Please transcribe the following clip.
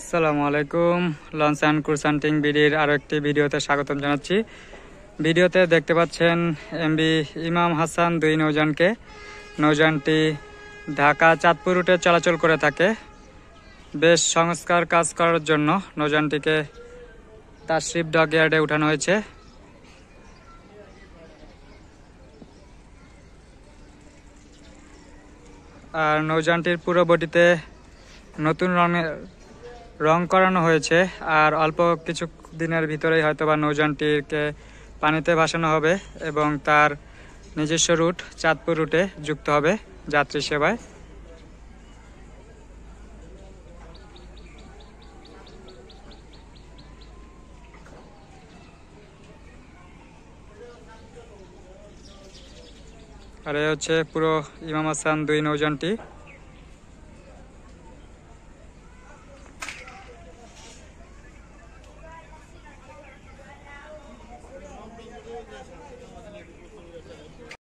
আসসালামু আলাইকুম। Launch and cruise হান্টিং বিডির আরও একটি ভিডিওতে স্বাগতম জানাচ্ছি। ভিডিওতে দেখতে পাচ্ছেন এমবি ইমাম হাসান 2 নৌযানকে। নৌযানটি ঢাকা চাঁদপুর রুটে চলাচল করে থাকে। বেশ সংস্কার কাজ করার জন্য নৌযানটিকে তাশরিফ ডকইয়ার্ডে উঠানো হয়েছে। আর নৌযানটির পুরো বডিতে নতুন রং করানো হয়েছে। আর অল্প কিছু দিনের ভিতরেই হয়তোবা নৌযানটিকে পানিতে ভাসানো হবে এবং তার নিজস্ব রুট চাঁদপুর রুটে যুক্ত হবে যাত্রী সেবায়। আর এই হচ্ছে পুরো ইমাম হাসান 2 নৌযানটি।